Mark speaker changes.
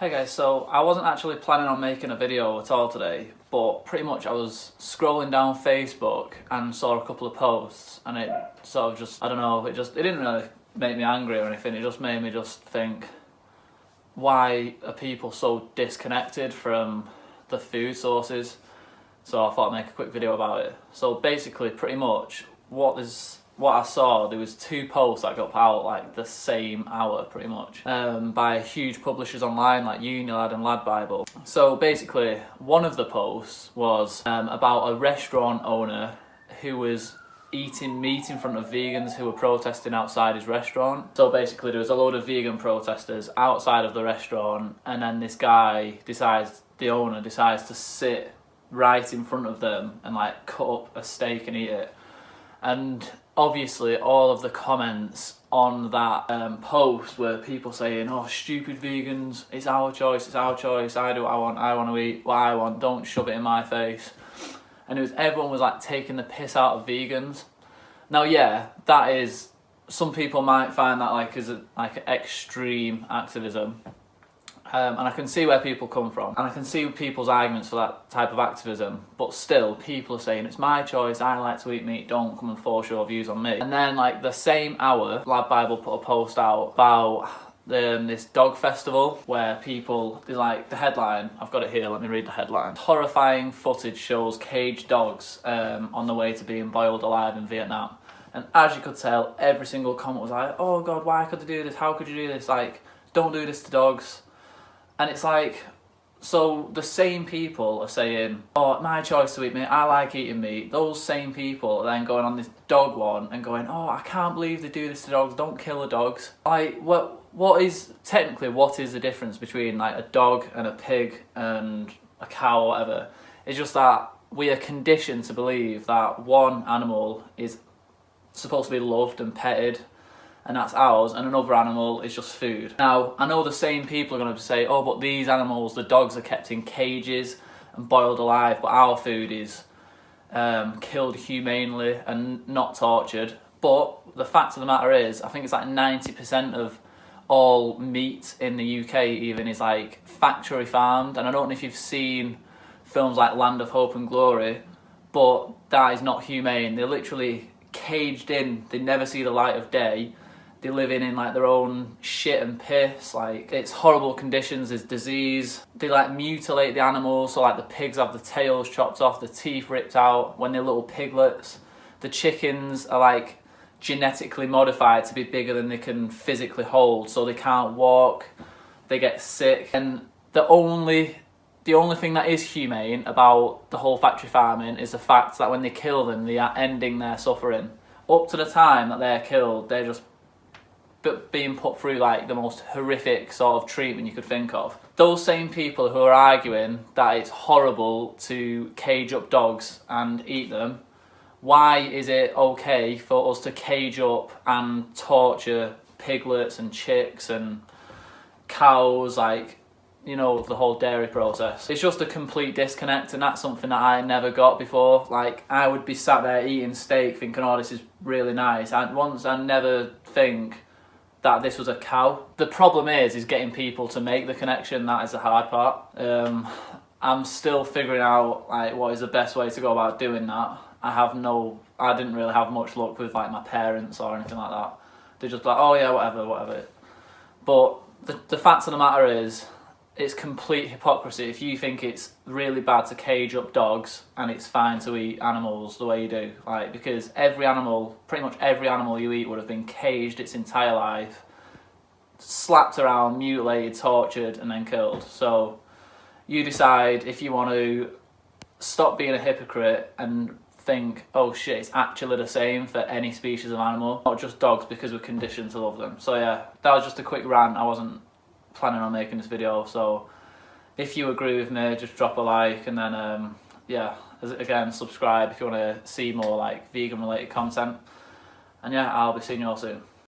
Speaker 1: Hey guys, so I wasn't actually planning on making a video at all today, but pretty much I was scrolling down Facebook and saw a couple of posts, and it sort of just, I don't know, it didn't really make me angry or anything, it just made me just think, why are people so disconnected from the food sources? So I thought I'd make a quick video about it. So basically, pretty much, what I saw, there was two posts that got put out like the same hour pretty much by huge publishers online like Unilad and Lad Bible. So basically one of the posts was about a restaurant owner who was eating meat in front of vegans who were protesting outside his restaurant. So basically there was a load of vegan protesters outside of the restaurant, and then this guy the owner decides to sit right in front of them and like cut up a steak and eat it. And obviously all of the comments on that post were people saying, oh, stupid vegans, it's our choice, I do what I want to eat what I want, don't shove it in my face. And everyone was like taking the piss out of vegans. Now yeah, that is, some people might find that like as like extreme activism. And I can see where people come from, and I can see people's arguments for that type of activism, but still people are saying it's my choice, I like to eat meat, don't come and force your views on me. And then like the same hour, Lad Bible put a post out about this dog festival where people, like the headline, I've got it here, let me read the headline. Horrifying footage shows caged dogs on the way to being boiled alive in Vietnam. And as you could tell, every single comment was like, oh god, why could they do this, how could you do this, like, don't do this to dogs. And it's like, so the same people are saying, oh, my choice to eat meat, I like eating meat. Those same people are then going on this dog one and going, oh, I can't believe they do this to dogs, don't kill the dogs. Like, what is the difference between like a dog and a pig and a cow or whatever? It's just that we are conditioned to believe that one animal is supposed to be loved and petted, and that's ours, and another animal is just food. Now, I know the same people are going to say, oh, but these animals, the dogs, are kept in cages and boiled alive, but our food is killed humanely and not tortured. But the fact of the matter is, I think it's like 90% of all meat in the UK even is like factory farmed, and I don't know if you've seen films like Land of Hope and Glory, but that is not humane. They're literally caged in, they never see the light of day. They live in like their own shit and piss, like it's horrible conditions, there's disease. They like mutilate the animals, so like the pigs have the tails chopped off, the teeth ripped out when they're little piglets. The chickens are like genetically modified to be bigger than they can physically hold, so they can't walk, they get sick. And the only thing that is humane about the whole factory farming is the fact that when they kill them, they are ending their suffering. Up to the time that they're killed, they're just being put through like the most horrific sort of treatment you could think of. Those same people who are arguing that it's horrible to cage up dogs and eat them, why is it okay for us to cage up and torture piglets and chicks and cows, like, you know, the whole dairy process? It's just a complete disconnect, and that's something that I never got before. Like, I would be sat there eating steak thinking, oh, this is really nice. I never think that this was a cow. The problem is getting people to make the connection. That is the hard part. I'm still figuring out like what is the best way to go about doing that. I didn't really have much luck with like my parents or anything like that. They're just like, oh yeah, whatever. But the fact of the matter is, it's complete hypocrisy if you think it's really bad to cage up dogs and it's fine to eat animals the way you do. Like, because pretty much every animal you eat would have been caged its entire life, slapped around, mutilated, tortured, and then killed. So you decide if you want to stop being a hypocrite and think, oh shit, it's actually the same for any species of animal, not just dogs, because we're conditioned to love them. So yeah, that was just a quick rant. I wasn't planning on making this video, so if you agree with me, just drop a like, and then yeah, again, subscribe if you want to see more like vegan related content. And yeah, I'll be seeing you all soon.